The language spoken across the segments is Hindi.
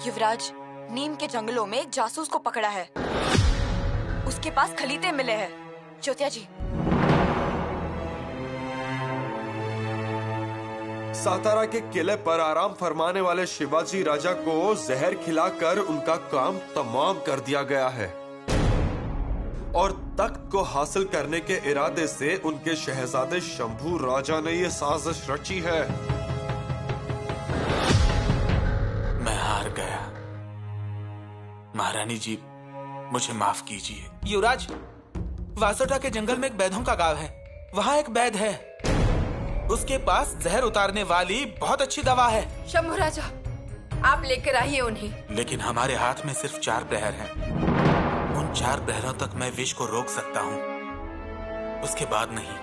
युवराज, नीम के जंगलों में एक जासूस को पकड़ा है। उसके पास खलीते मिले हैं। ज्योतिया जी, सातारा के किले पर आराम फरमाने वाले शिवाजी राजा को जहर खिलाकर उनका काम तमाम कर दिया गया है और तख्त को हासिल करने के इरादे से उनके शहजादे शंभू राजा ने ये साजिश रची है। मैं हार गया। महारानी जी, मुझे माफ कीजिए। युवराज, वासोटा के जंगल में एक वैद्यों का गांव है। वहाँ एक वैद्य है, उसके पास जहर उतारने वाली बहुत अच्छी दवा है। शंभू राजा, आप लेकर आइए उन्हें। लेकिन हमारे हाथ में सिर्फ 4 प्रहर हैं। उन 4 प्रहरों तक मैं विष को रोक सकता हूँ, उसके बाद नहीं।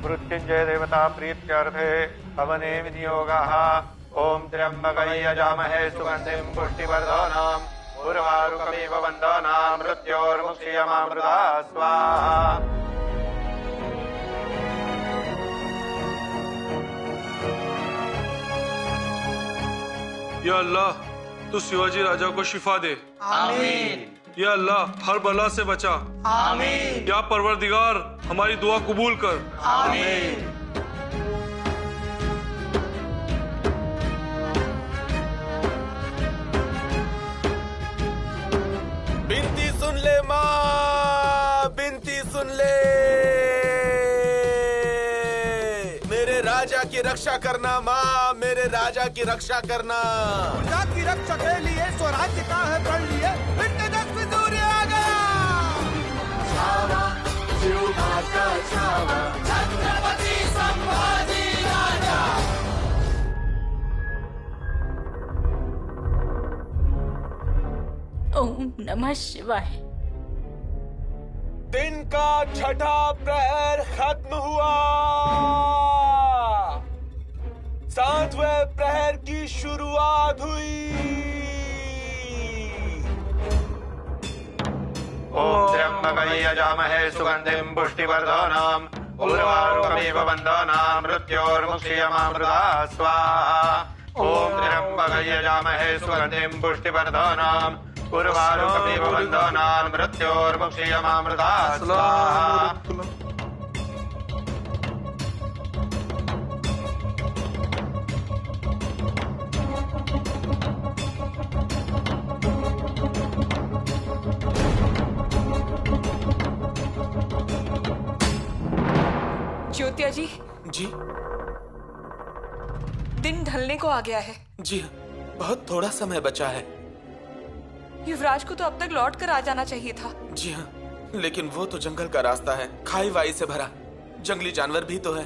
मृत्युंजय देवता प्रीत्यर्थे हवने विनियोगः। ओम त्र्यंबकै यजामहे सुगंधिं पुष्टिवर्धनम् उर्वारुकमिव वन्दनाम् मृत्योर्मुक्षीयमामृता स्वाहा। या अल्लाह, तू शिवाजी राजा को शिफा दे। आमीन। या अल्लाह, हर बला से बचा। आमीन। या परवरदिगार, हमारी दुआ कबूल कर। आमीन। बिनती सुन ले माँ, बिनती सुन ले। मेरे राजा की रक्षा करना माँ, मेरे राजा की रक्षा करना। गुजरात की रक्षा के लिए स्वराज्य का है कर लिए, तेजस्वी सूर्य आ गया। छावा, शिवबा का छावा, छत्रपति संभाजी राजा। ओम नमः शिवाय। दिन का 6ठा प्रहर खत्म हुआ। 7वें प्रहर की शुरुआत हुई। ओम त्र्यंबकै यजामहे सुगंधिं पुष्टिवर्धनम् उर्वारुकमिव वन्दनाम् मृत्योर्मुक्षीयमामृता स्वाहा। ओम त्र्यंबकै यजामहे सुगंधिं पुष्टिवर्धनम् उर्वारुकमिव वन्दनाम् मृत्योर्मुक्षीयमामृता स्वाहा। ज्योतिया जी, जी दिन ढलने को आ गया है। जी, बहुत थोड़ा समय बचा है। युवराज को तो अब तक लौट कर आ जाना चाहिए था। जी हाँ, लेकिन वो तो जंगल का रास्ता है, खाई वाई से भरा, जंगली जानवर भी तो है।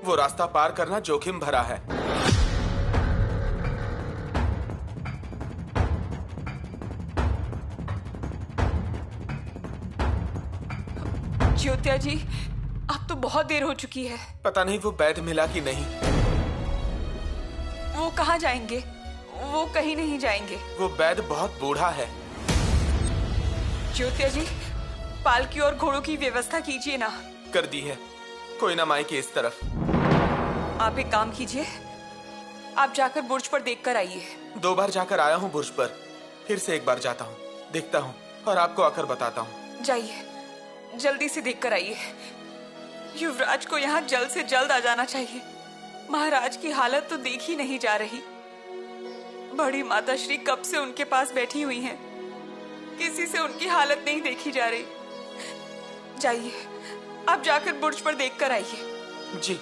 वो रास्ता पार करना जोखिम भरा है। ज्योतिया जी, अब तो बहुत देर हो चुकी है। पता नहीं वो वैद्य मिला कि नहीं। वो कहाँ जाएंगे? वो कहीं नहीं जाएंगे। वो वैद्य बहुत बूढ़ा है। ज्योतिया जी, पालकी और घोड़ों की व्यवस्था कीजिए ना। कर दी है, कोई ना माई के इस तरफ। आप एक काम कीजिए, आप जाकर बुर्ज पर देख कर आइए। 2 बार जाकर आया हूँ बुर्ज पर, फिर से एक बार जाता हूँ, देखता हूँ और आपको आकर बताता हूँ। जाइए, जल्दी से देख कर आइए। युवराज को यहाँ जल्द से जल्द आ जाना चाहिए। महाराज की हालत तो देखी नहीं जा रही। बड़ी माता श्री कब से उनके पास बैठी हुई हैं, किसी से उनकी हालत नहीं देखी जा रही। जाइए, आप जाकर बुर्ज पर देख कर आइए। जी।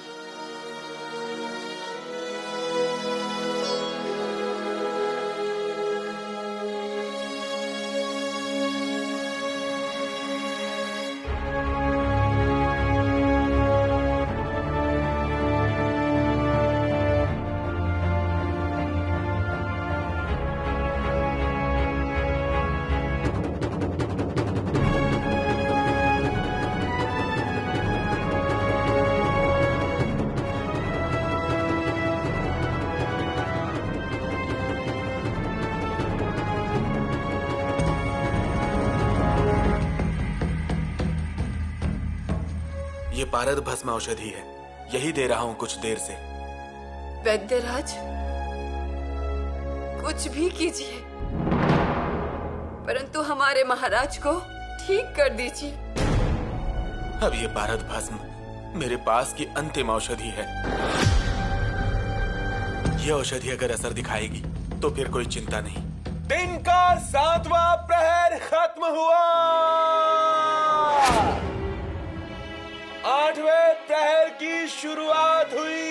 ये पारद भस्म औषधि है, यही दे रहा हूँ कुछ देर से। वैद्यराज, कुछ भी कीजिए, परंतु हमारे महाराज को ठीक कर दीजिए। अब ये पारद भस्म मेरे पास की अंतिम औषधि है। ये औषधि अगर असर दिखाएगी तो फिर कोई चिंता नहीं। दिन का 7वां प्रहर खत्म हुआ। 8वें प्रहर की शुरुआत हुई।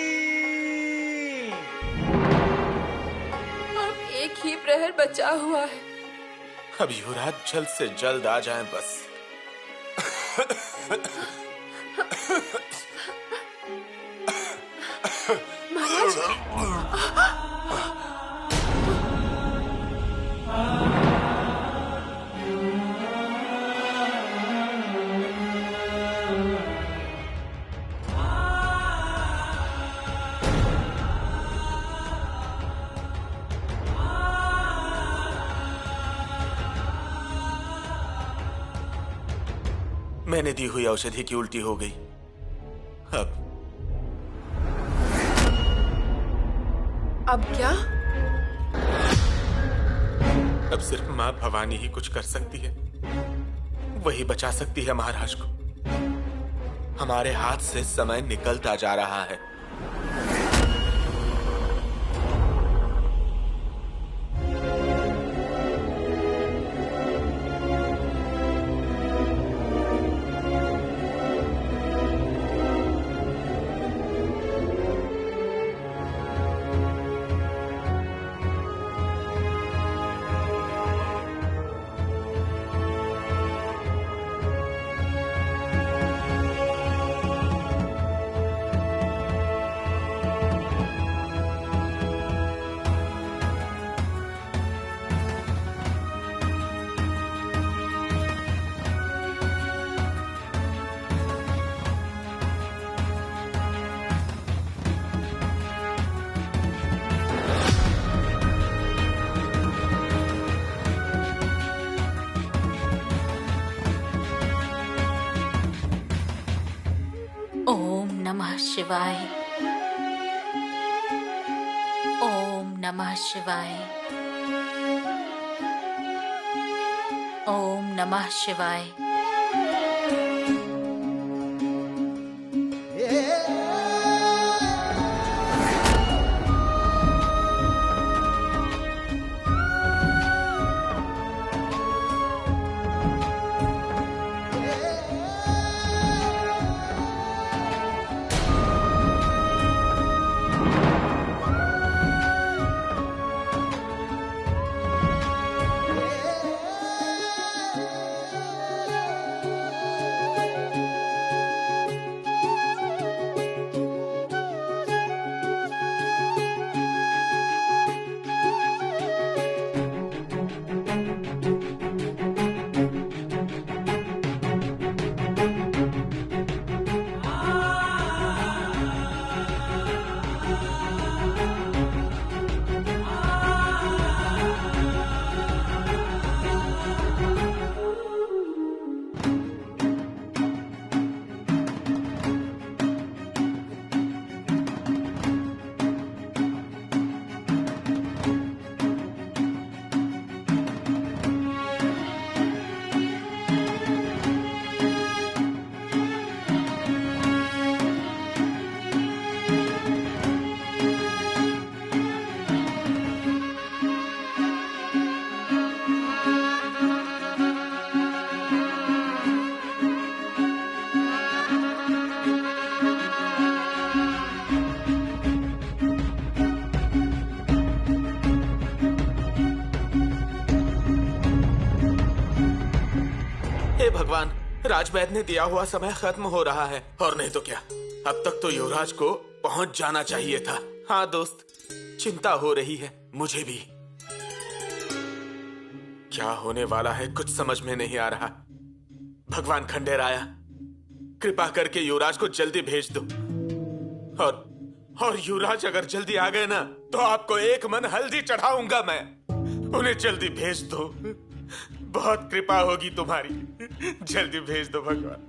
अब एक ही प्रहर बचा हुआ है। अब युवराज जल्द से जल्द आ जाएं बस। मैंने दी हुई औषधि की उल्टी हो गई। अब क्या? अब सिर्फ मां भवानी ही कुछ कर सकती है। वही बचा सकती है महाराज को। हमारे हाथ से समय निकलता जा रहा है। शिवाय। ओम नमः शिवाय। ओम नमः शिवाय। भगवान, राजवैद्य ने दिया हुआ समय खत्म हो रहा है। और नहीं तो क्या, अब तक तो युवराज को पहुंच जाना चाहिए था। हाँ दोस्त, चिंता हो रही है मुझे भी। क्या होने वाला है कुछ समझ में नहीं आ रहा। भगवान खंडेराया, कृपा करके युवराज को जल्दी भेज दो। और युवराज अगर जल्दी आ गए ना तो आपको एक मन हल्दी चढ़ाऊंगा मैं। उन्हें जल्दी भेज दो, बहुत कृपा होगी तुम्हारी। जल्दी भेज दो भगवान।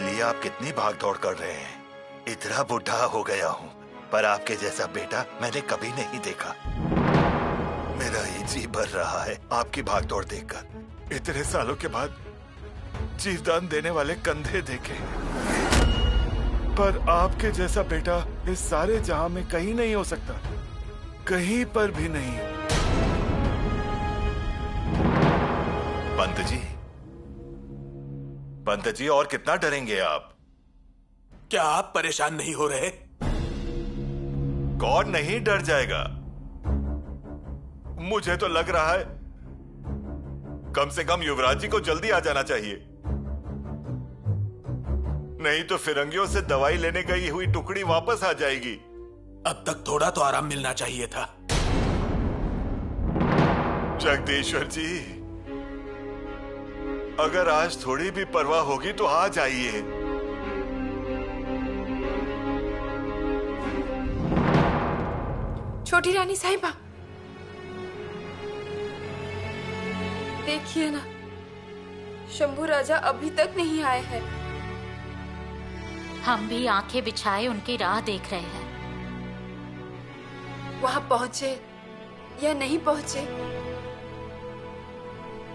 लिए आप कितनी भाग दौड़ कर रहे हैं। इतना बूढ़ा हो गया हूँ, पर आपके जैसा बेटा मैंने कभी नहीं देखा। मेरा ही जी भर रहा है आपकी भाग दौड़ देखकर। इतने सालों के बाद जीवदान देने वाले कंधे देखे, पर आपके जैसा बेटा इस सारे जहां में कहीं नहीं हो सकता, कहीं पर भी नहीं। पंत जी और कितना डरेंगे आप? क्या आप परेशान नहीं हो रहे? कौन नहीं डर जाएगा? मुझे तो लग रहा है कम से कम युवराज जी को जल्दी आ जाना चाहिए, नहीं तो फिरंगियों से दवाई लेने गई हुई टुकड़ी वापस आ जाएगी। अब तक थोड़ा तो आराम मिलना चाहिए था। जगदीश्वर जी, अगर आज थोड़ी भी परवाह होगी तो आ जाइए। छोटी रानी साहिबा, देखिए ना, शंभू राजा अभी तक नहीं आए हैं। हम भी आंखें बिछाए उनकी राह देख रहे हैं। वहां पहुंचे या नहीं पहुंचे,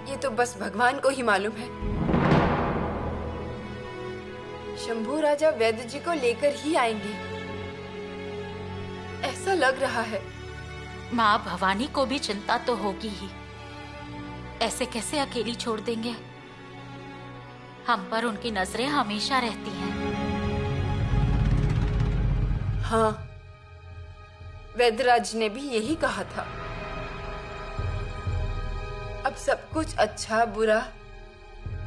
ये तो बस भगवान को ही मालूम है। शंभू राजा वैद्य जी को लेकर ही आएंगे, ऐसा लग रहा है। माँ भवानी को भी चिंता तो होगी ही, ऐसे कैसे अकेली छोड़ देंगे? हम पर उनकी नजरें हमेशा रहती हैं। हाँ, वैद्यराज ने भी यही कहा था। अब सब कुछ अच्छा बुरा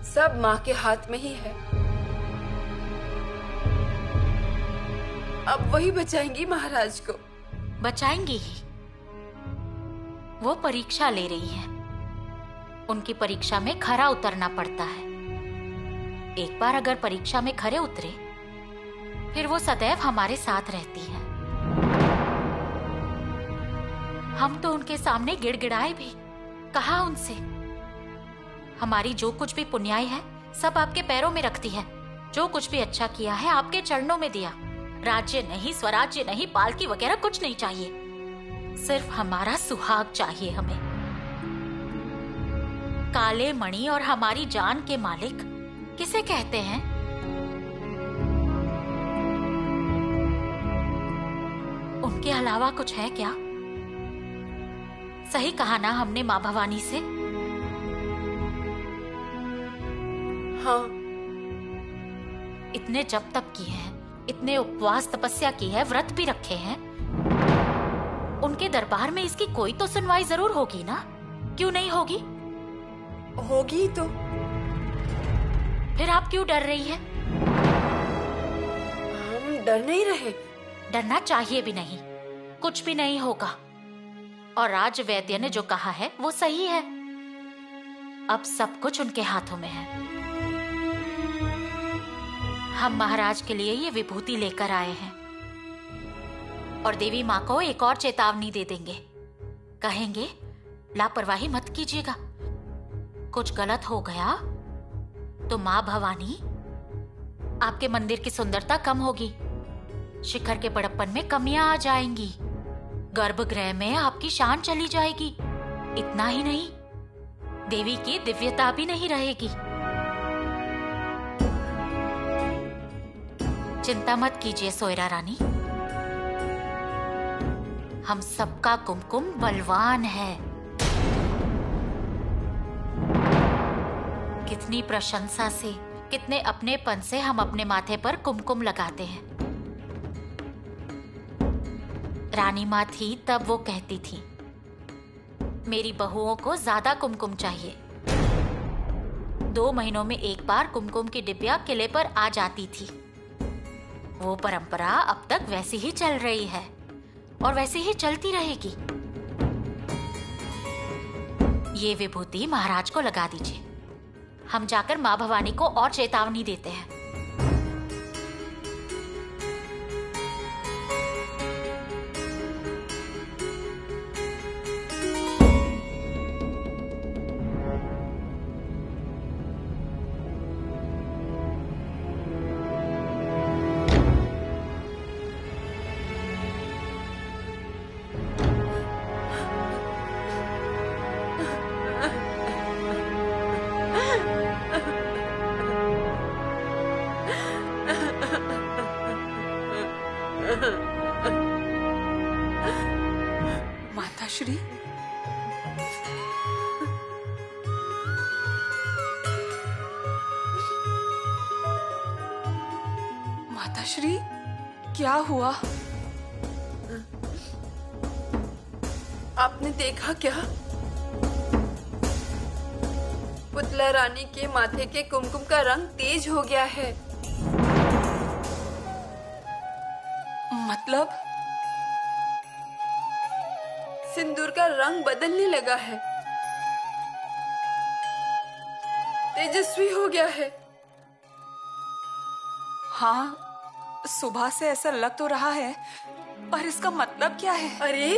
सब माँ के हाथ में ही है। अब वही बचाएंगी महाराज को। बचाएंगी ही। वो परीक्षा ले रही है, उनकी परीक्षा में खरा उतरना पड़ता है। एक बार अगर परीक्षा में खरे उतरे, फिर वो सदैव हमारे साथ रहती है। हम तो उनके सामने गिड़गिड़ाए भी, कहा उनसे, हमारी जो कुछ भी पुण्याई है सब आपके पैरों में रखती है। जो कुछ भी अच्छा किया है आपके चरणों में दिया। राज्य नहीं, स्वराज्य नहीं, पालकी वगैरह कुछ नहीं चाहिए, सिर्फ हमारा सुहाग चाहिए हमें। काले मणि और हमारी जान के मालिक किसे कहते हैं? उनके अलावा कुछ है क्या? सही कहा ना हमने माँ भवानी से? हाँ। इतने जप तप किए हैं, इतने उपवास तपस्या की है, व्रत भी रखे हैं। उनके दरबार में इसकी कोई तो सुनवाई जरूर होगी ना? क्यों नहीं होगी? होगी तो। फिर आप क्यों डर रही है? हम डर नहीं रहे। डरना चाहिए भी नहीं, कुछ भी नहीं होगा। और राज वैद्य ने जो कहा है वो सही है। अब सब कुछ उनके हाथों में है। हम महाराज के लिए ये विभूति लेकर आए हैं और देवी माँ को एक और चेतावनी दे देंगे। कहेंगे लापरवाही मत कीजिएगा, कुछ गलत हो गया तो माँ भवानी, आपके मंदिर की सुंदरता कम होगी, शिखर के बड़प्पन में कमियां आ जाएंगी, गर्भगृह में आपकी शान चली जाएगी। इतना ही नहीं, देवी की दिव्यता भी नहीं रहेगी। चिंता मत कीजिए सोयरा रानी, हम सबका कुमकुम बलवान है। कितनी प्रशंसा से, कितने अपनेपन से हम अपने माथे पर कुमकुम लगाते हैं। रानी माँ थी तब वो कहती थी, मेरी बहुओं को ज्यादा कुमकुम चाहिए। 2 महीनों में एक बार कुमकुम की डिब्बिया किले पर आ जाती थी। वो परंपरा अब तक वैसी ही चल रही है और वैसी ही चलती रहेगी। ये विभूति महाराज को लगा दीजिए। हम जाकर माँ भवानी को और चेतावनी देते हैं। माताश्री, माताश्री, क्या हुआ? आपने देखा क्या? पुतला रानी के माथे के कुमकुम का रंग तेज हो गया है। मतलब? सिंदूर का रंग बदलने लगा है, तेजस्वी हो गया है। हाँ, सुबह से ऐसा लग तो रहा है, पर इसका मतलब क्या है? अरे,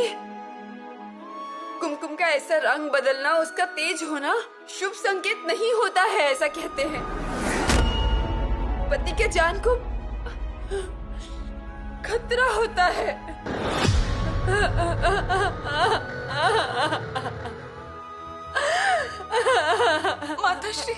कुमकुम का ऐसा रंग बदलना, उसका तेज होना शुभ संकेत नहीं होता है, ऐसा कहते हैं। पति के जान को खतरा होता है। माताश्री,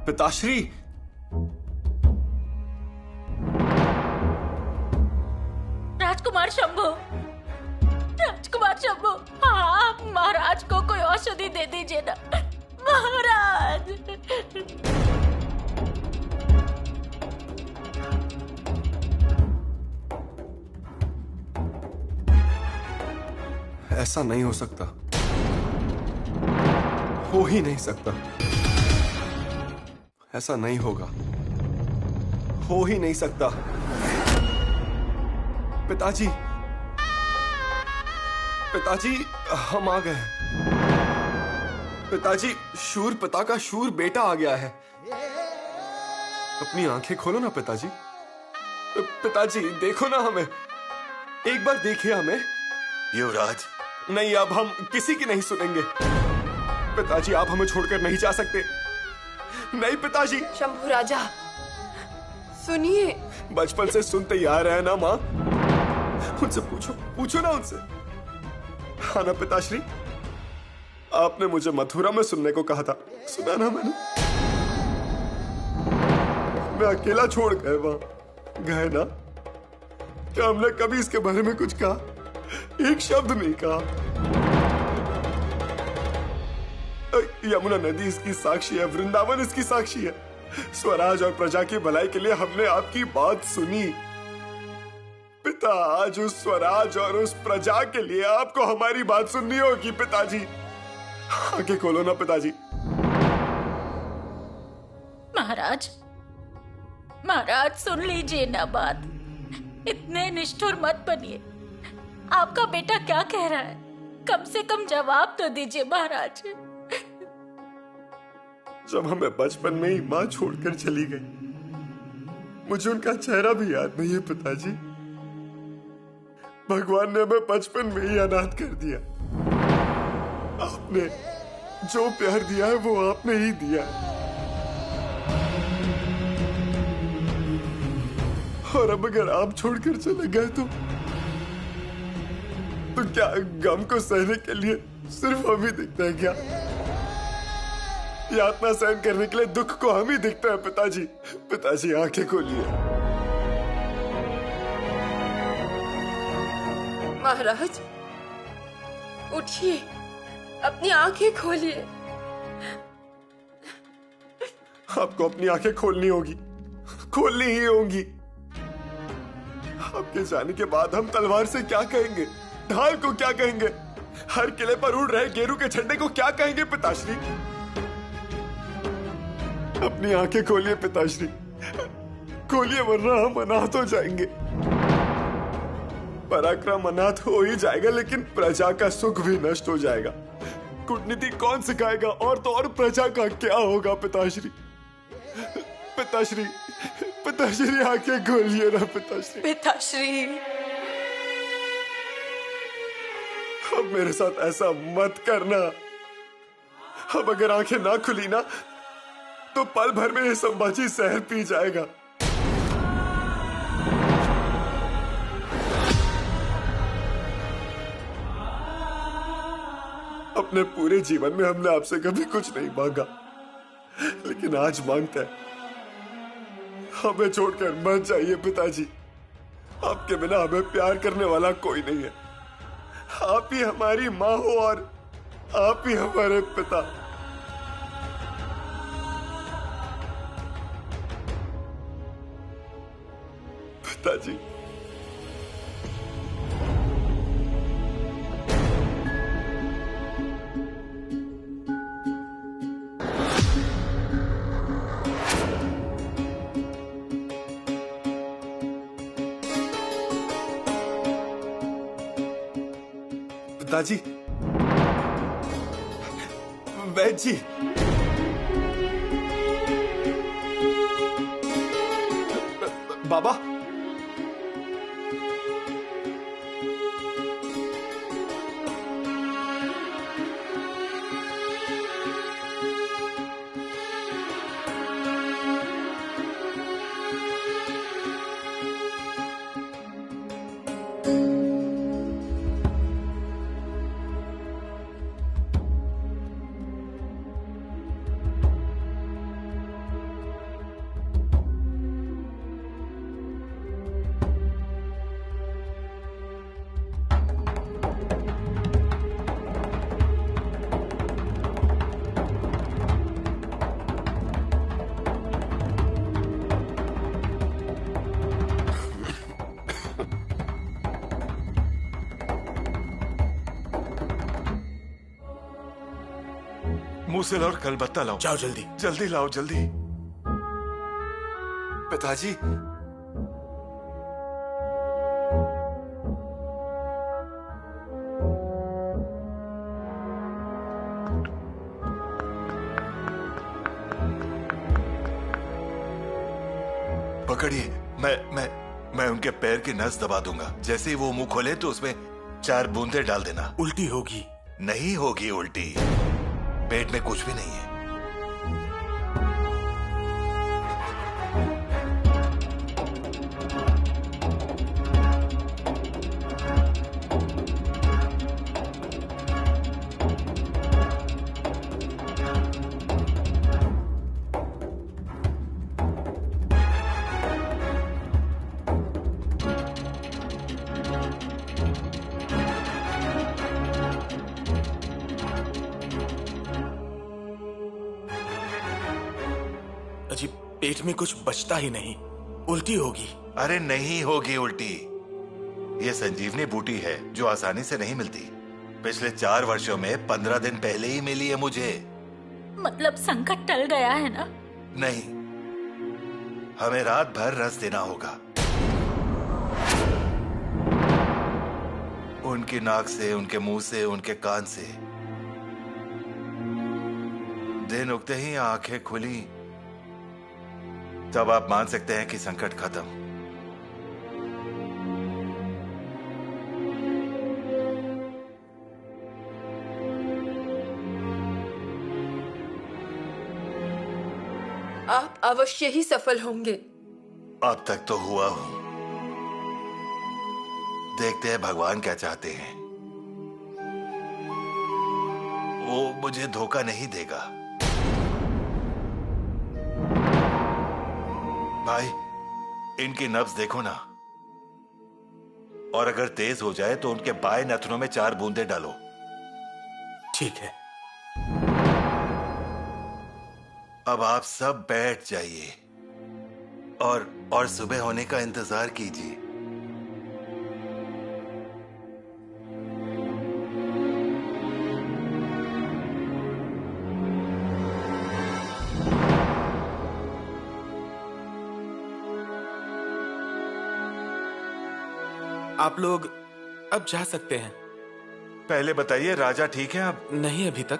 पिताश्री, राजकुमार शंभू, राजकुमार शंभू, हाँ, महाराज को कोई औषधि दे दीजिए ना, महाराज। ऐसा नहीं हो सकता, हो ही नहीं सकता। ऐसा नहीं होगा, हो ही नहीं सकता। पिताजी, पिताजी, हम आ गए। पिताजी, शूर पिता का शूर बेटा आ गया है। अपनी आंखें खोलो ना पिताजी। पिताजी, देखो ना हमें। एक बार देखिए हमें। युवराज, नहीं, अब हम किसी की नहीं सुनेंगे। पिताजी, आप हमें छोड़कर नहीं जा सकते। नहीं पिताजी। शंभू राजा, सुनिए। बचपन से सुनते ही आ रहे हैं ना माँ। उनसे पूछो ना उनसे। हाँ ना पिताश्री, आपने मुझे मथुरा में सुनने को कहा था, सुना ना मैंने। मैं अकेला छोड़ गए वहां गए ना। क्या हमने कभी इसके बारे में कुछ कहा? एक शब्द नहीं कहा। यमुना नदी इसकी साक्षी है, वृंदावन इसकी साक्षी है। स्वराज और प्रजा की भलाई के लिए हमने आपकी बात सुनी। पिता, आज उस स्वराज और उस प्रजा के लिए आपको हमारी बात सुननी होगी पिताजी। आंखें खोलो ना पिताजी। महाराज, महाराज सुन लीजिए ना बात। इतने निष्ठुर मत बनिए। आपका बेटा क्या कह रहा है? कम से कम जवाब तो दीजिए महाराज। जब हमें बचपन में ही माँ छोड़कर चली गई, मुझे उनका चेहरा भी याद नहीं है पिताजी। भगवान ने हमें बचपन में ही अनाथ कर दिया। आपने जो प्यार दिया है वो आपने ही दिया है। और अब अगर आप छोड़कर चले गए तो क्या गम को सहने के लिए सिर्फ हम ही दिखते हैं क्या? यातना सहन करने के लिए दुख को हम ही दिखते हैं पिताजी। पिताजी, आंखें खोलिए। महाराज, उठिए, अपनी आंखें खोलिए। आपको अपनी आंखें खोलनी होगी, खोलनी ही होगी। आपके जाने के बाद हम तलवार से क्या कहेंगे? ढाल को क्या कहेंगे? हर किले पर उड़ रहे गेरू के झंडे को क्या कहेंगे पिताश्री? अपनी आंखें खोलिए पिताश्री, खोलिए, वरना हम अनाथ हो जाएंगे। पराक्रम अनाथ हो ही जाएगा, लेकिन प्रजा का सुख भी नष्ट हो जाएगा। कूटनीति कौन सिखाएगा? और तो और प्रजा का क्या होगा पिताश्री? पिताश्री, पिताश्री, आंखें खोलिए ना पिताश्री। पिताश्री, अब मेरे साथ ऐसा मत करना। अब अगर आंखें ना खुली ना तो पल भर में ये संभाजी शहर पी जाएगा। अपने पूरे जीवन में हमने आपसे कभी कुछ नहीं मांगा, लेकिन आज मांगते हैं। हमें छोड़कर मत जाइए पिताजी। आपके बिना हमें प्यार करने वाला कोई नहीं है। आप ही हमारी माँ हो और आप ही हमारे पिता। पिताजी, पिताजी, वैद्य जी, बाबा, मूसल और कलबत्ता लाओ। जाओ जल्दी। जल्दी लाओ, जल्दी। पिताजी, पकड़िए। मैं मैं उनके पैर की नस दबा दूंगा। जैसे ही वो मुंह खोले तो उसमें 4 बूंदे डाल देना। उल्टी होगी? नहीं होगी उल्टी, पेट में कुछ भी नहीं है। अजी, पेट में कुछ बचता ही नहीं, उल्टी होगी। अरे नहीं होगी उल्टी, ये संजीवनी बूटी है जो आसानी से नहीं मिलती। पिछले 4 वर्षों में 15 दिन पहले ही मिली है मुझे। मतलब संकट टल गया है ना? नहीं, हमें रात भर रस देना होगा। उनकी नाक से, उनके मुंह से, उनके कान से। दिन उगते ही आंखें खुली तब आप मान सकते हैं कि संकट खत्म। आप अवश्य ही सफल होंगे। अब तक तो हुआ हूं, देखते हैं भगवान क्या चाहते हैं। वो मुझे धोखा नहीं देगा। भाई, इनकी नब्ज देखो ना, और अगर तेज हो जाए तो उनके बाएं नथनों में 4 बूंदे डालो। ठीक है। अब आप सब बैठ जाइए और सुबह होने का इंतजार कीजिए। आप लोग अब जा सकते हैं। पहले बताइए, राजा ठीक है अब? नहीं अभी तक,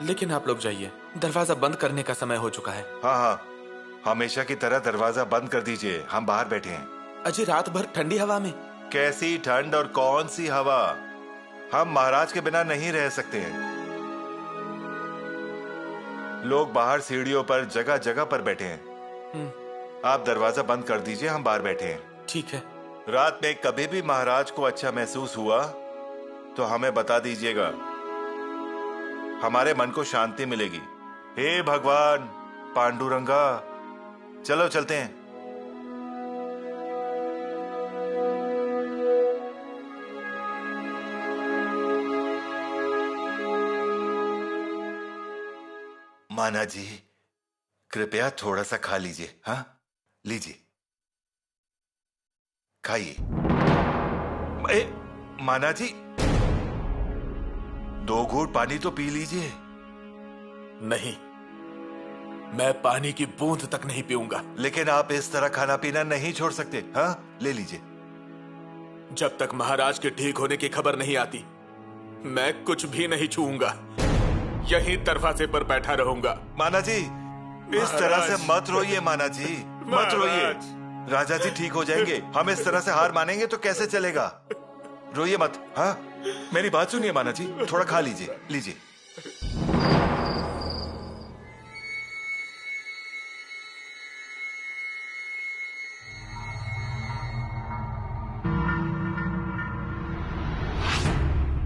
लेकिन आप लोग जाइए, दरवाजा बंद करने का समय हो चुका है। हाँ हाँ, हमेशा की तरह दरवाजा बंद कर दीजिए, हम बाहर बैठे हैं। अजी, रात भर ठंडी हवा में? कैसी ठंड और कौन सी हवा, हम महाराज के बिना नहीं रह सकते हैं। लोग बाहर सीढ़ियों पर जगह जगह पर बैठे हैं। आप दरवाजा बंद कर दीजिए, हम बाहर बैठे हैं। ठीक है। रात में कभी भी महाराज को अच्छा महसूस हुआ तो हमें बता दीजिएगा, हमारे मन को शांति मिलेगी। हे भगवान पांडुरंगा, चलो चलते हैं। माना जी, कृपया थोड़ा सा खा लीजिए। हाँ, लीजिए, खाइए। माना जी, 2 घूंट पानी तो पी लीजिए। नहीं, मैं पानी की बूंद तक नहीं पीऊंगा। लेकिन आप इस तरह खाना पीना नहीं छोड़ सकते। हाँ, ले लीजिए। जब तक महाराज के ठीक होने की खबर नहीं आती, मैं कुछ भी नहीं छूऊंगा, यहीं दरवाजे पर बैठा रहूंगा। माना जी, इस तरह से मत रोइए। माना जी, मत रोइए। राजा जी ठीक हो जाएंगे। हम इस तरह से हार मानेंगे तो कैसे चलेगा? रोइए मत। हाँ, मेरी बात सुनिए माना जी, थोड़ा खा लीजिए, लीजिए।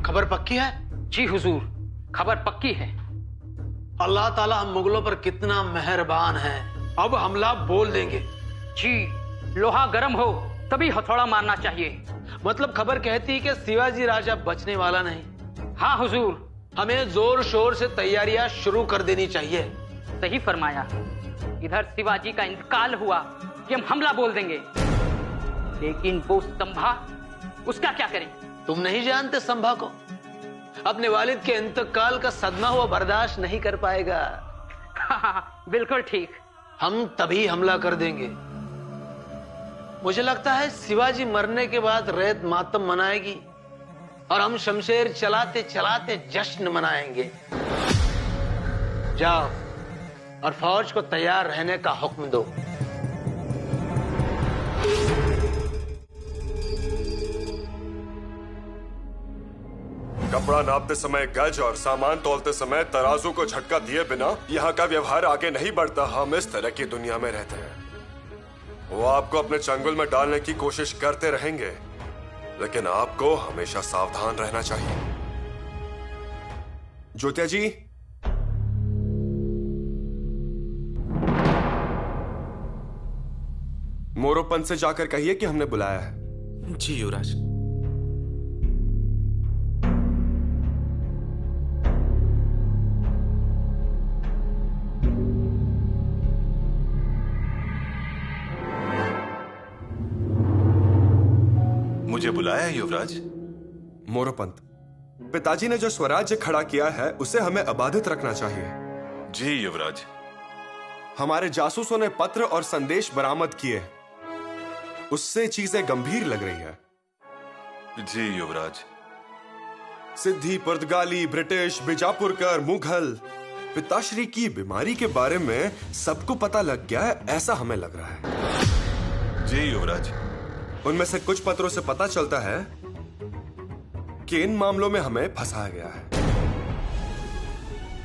खबर पक्की है? जी हुजूर, खबर पक्की है। अल्लाह ताला हम मुगलों पर कितना मेहरबान है। अब हमला बोल देंगे। जी, लोहा गर्म हो तभी हथौड़ा मारना चाहिए। मतलब खबर कहती है कि शिवाजी राजा बचने वाला नहीं। हाँ हुजूर, हमें जोर शोर से तैयारियां शुरू कर देनी चाहिए। सही फरमाया। इधर शिवाजी का इंतकाल हुआ कि हम हमला बोल देंगे, लेकिन वो संभा, उसका क्या करें? तुम नहीं जानते संभा को? अपने वालिद के इंतकाल का सदमा हुआ बर्दाश्त नहीं कर पाएगा। हाँ, बिल्कुल ठीक। हम तभी हमला कर देंगे। मुझे लगता है शिवाजी मरने के बाद रैत मातम मनाएगी और हम शमशेर चलाते चलाते जश्न मनाएंगे। जाओ और फौज को तैयार रहने का हुक्म दो। कपड़ा नापते समय गज और सामान तौलते समय तराजू को झटका दिए बिना यहाँ का व्यवहार आगे नहीं बढ़ता। हम इस तरह की दुनिया में रहते हैं। वो आपको अपने चंगुल में डालने की कोशिश करते रहेंगे, लेकिन आपको हमेशा सावधान रहना चाहिए। ज्योत्या जी, मोरोपंत से जाकर कहिए कि हमने बुलाया है। जी युवराज। मुझे बुलाया है युवराज? मोरोपंत, पिताजी ने जो स्वराज्य खड़ा किया है उसे हमें अबाधित रखना चाहिए। जी युवराज। हमारे जासूसों ने पत्र और संदेश बरामद किए, उससे चीजें गंभीर लग रही है। जी युवराज। सिद्धि, पुर्तगाली, ब्रिटिश, बीजापुरकर, मुगल, पिताश्री की बीमारी के बारे में सबको पता लग गया है, ऐसा हमें लग रहा है। जी युवराज। उनमें से कुछ पत्रों से पता चलता है कि इन मामलों में हमें फंसाया गया है।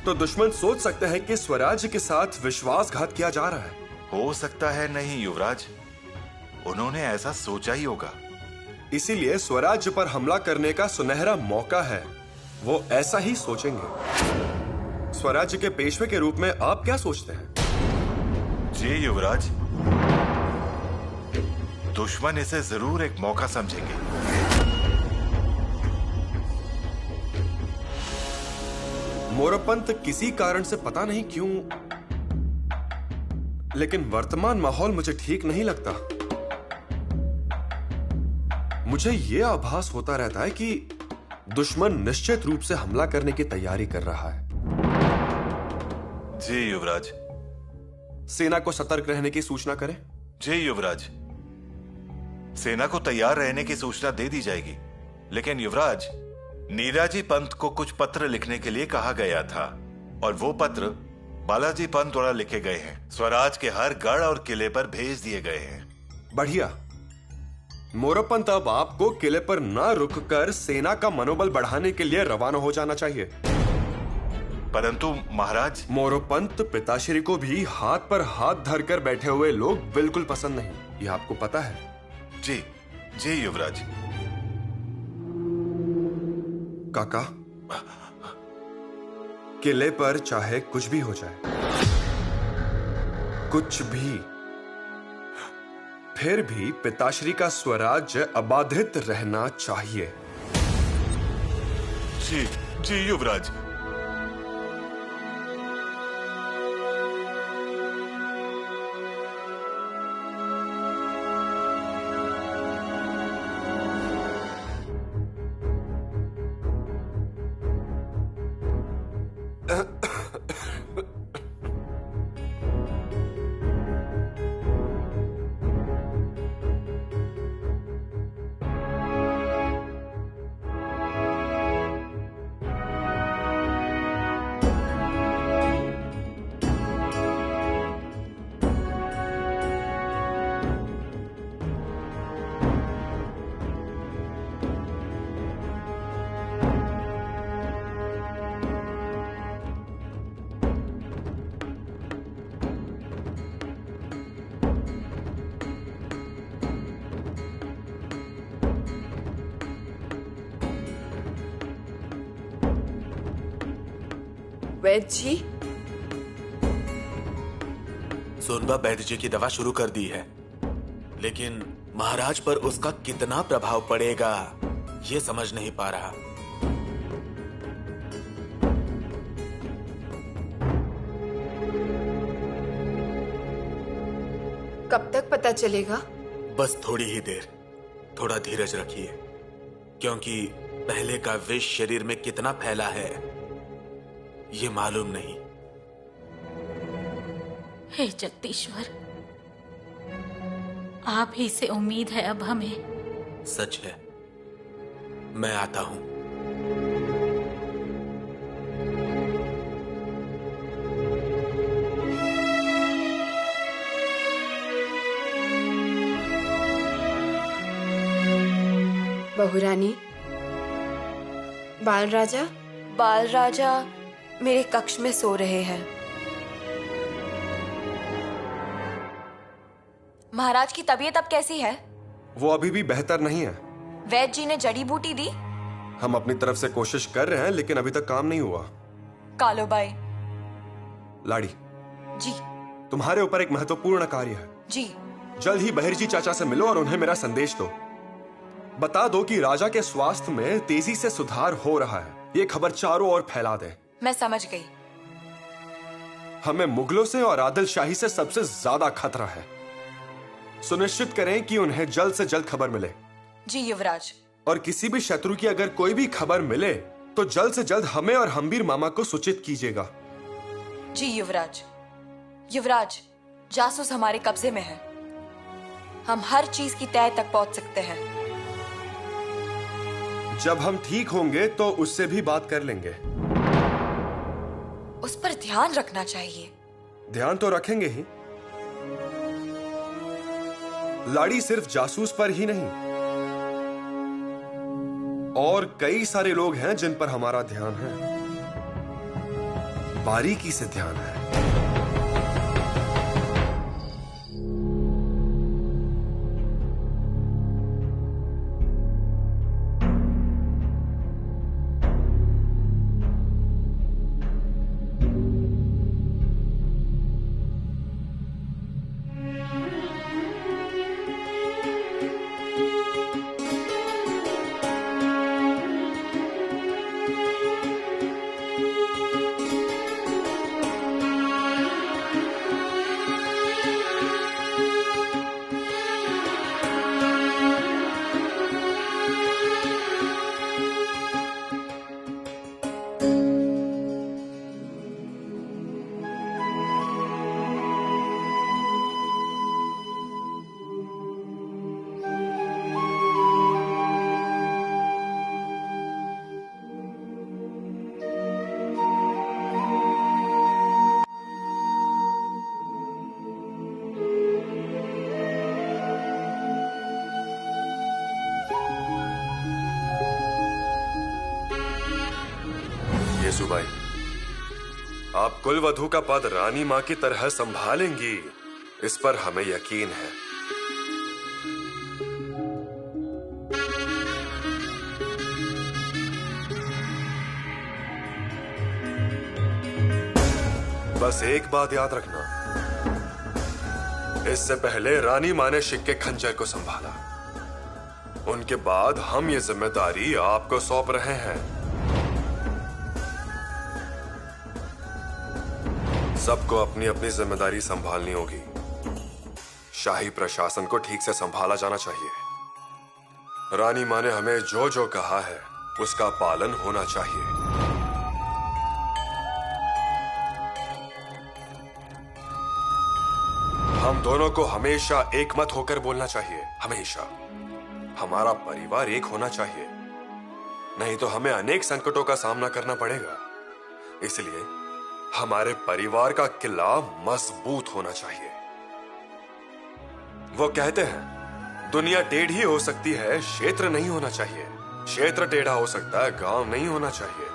तो दुश्मन सोच सकते हैं कि स्वराज्य के साथ विश्वासघात किया जा रहा है। हो सकता है नहीं युवराज, उन्होंने ऐसा सोचा ही होगा। इसीलिए स्वराज्य पर हमला करने का सुनहरा मौका है। वो ऐसा ही सोचेंगे। स्वराज्य के पेशवे के रूप में आप क्या सोचते हैं? जी युवराज, दुश्मन इसे जरूर एक मौका समझेंगे। मोरोपंत, किसी कारण से पता नहीं क्यों, लेकिन वर्तमान माहौल मुझे ठीक नहीं लगता। मुझे यह आभास होता रहता है कि दुश्मन निश्चित रूप से हमला करने की तैयारी कर रहा है। जी युवराज। सेना को सतर्क रहने की सूचना करें। जी युवराज, सेना को तैयार रहने की सूचना दे दी जाएगी, लेकिन युवराज, नीराजी पंत को कुछ पत्र लिखने के लिए कहा गया था और वो पत्र बालाजी पंत द्वारा लिखे गए हैं। स्वराज के हर गढ़ और किले पर भेज दिए गए हैं। बढ़िया। मोरोपंत, अब आपको किले पर न रुककर सेना का मनोबल बढ़ाने के लिए रवाना हो जाना चाहिए। परंतु महाराज। मोरोपंत, पिताश्री को भी हाथ पर हाथ धरकर बैठे हुए लोग बिल्कुल पसंद नहीं, यह आपको पता है। जी जी युवराज। काका, किले पर चाहे कुछ भी हो जाए, कुछ भी, फिर भी पिताश्री का स्वराज्य अबाधित रहना चाहिए। जी जी युवराज। वैद्य जी, सोनबा वैद्य जी की दवा शुरू कर दी है, लेकिन महाराज पर उसका कितना प्रभाव पड़ेगा ये समझ नहीं पा रहा। कब तक पता चलेगा? बस थोड़ी ही देर, थोड़ा धीरज रखिए, क्योंकि पहले का विष शरीर में कितना फैला है ये मालूम नहीं। हे जगदीश्वर, आप ही से उम्मीद है अब हमें। सच है, मैं आता हूं। बहुरानी, बाल राजा मेरे कक्ष में सो रहे हैं। महाराज की तबीयत अब कैसी है? वो अभी भी बेहतर नहीं है। वैद्य जी ने जड़ी बूटी दी? हम अपनी तरफ से कोशिश कर रहे हैं, लेकिन अभी तक काम नहीं हुआ। कालोबाई लाड़ी जी, तुम्हारे ऊपर एक महत्वपूर्ण कार्य है। जी। जल्द ही बहिर्जी चाचा से मिलो और उन्हें मेरा संदेश दो। बता दो कि राजा के स्वास्थ्य में तेजी से सुधार हो रहा है। ये खबर चारों ओर फैला दे। मैं समझ गई। हमें मुगलों से और आदिल शाही से सबसे ज्यादा खतरा है। सुनिश्चित करें कि उन्हें जल्द से जल्द खबर मिले। जी युवराज। और किसी भी शत्रु की अगर कोई भी खबर मिले तो जल्द से जल्द हमें और हम्बीर मामा को सूचित कीजिएगा। जी युवराज। युवराज, जासूस हमारे कब्जे में है। हम हर चीज की तह तक पहुंच सकते हैं। जब हम ठीक होंगे तो उससे भी बात कर लेंगे। उस पर ध्यान रखना चाहिए। ध्यान तो रखेंगे ही। लाड़ी सिर्फ जासूस पर ही नहीं, और कई सारे लोग हैं जिन पर हमारा ध्यान है। बारीकी से ध्यान है। येसुबाई, आप कुलवधू का पद रानी मां की तरह संभालेंगी, इस पर हमें यकीन है। बस एक बात याद रखना, इससे पहले रानी मां ने शिक्के खंजर को संभाला, उनके बाद हम ये जिम्मेदारी आपको सौंप रहे हैं। सबको अपनी अपनी जिम्मेदारी संभालनी होगी। शाही प्रशासन को ठीक से संभाला जाना चाहिए। रानी मां ने हमें जो जो कहा है उसका पालन होना चाहिए। हम दोनों को हमेशा एकमत होकर बोलना चाहिए। हमेशा हमारा परिवार एक होना चाहिए, नहीं तो हमें अनेक संकटों का सामना करना पड़ेगा। इसलिए हमारे परिवार का किला मजबूत होना चाहिए। वो कहते हैं दुनिया टेढ़ी हो सकती है, क्षेत्र नहीं होना चाहिए। क्षेत्र टेढ़ा हो सकता है, गांव नहीं होना चाहिए।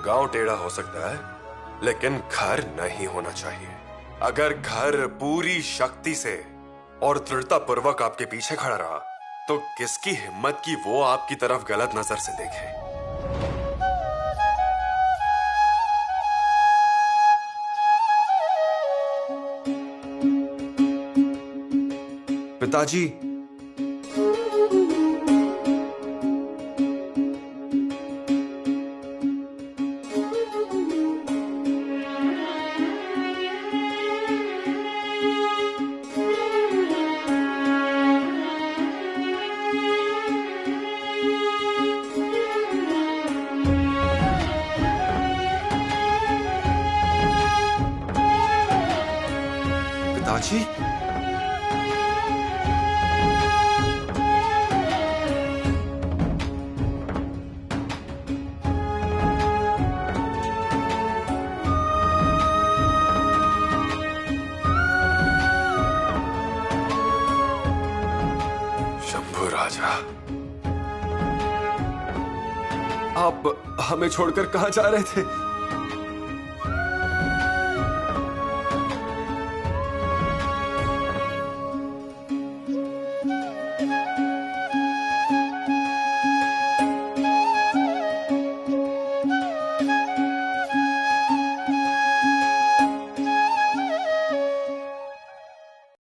गांव टेढ़ा हो सकता है, लेकिन घर नहीं होना चाहिए। अगर घर पूरी शक्ति से और दृढ़ता पूर्वक आपके पीछे खड़ा रहा तो किसकी हिम्मत की वो आपकी तरफ गलत नजर से देखे। पिताजी, पिताजी, आप हमें छोड़कर कहाँ जा रहे थे?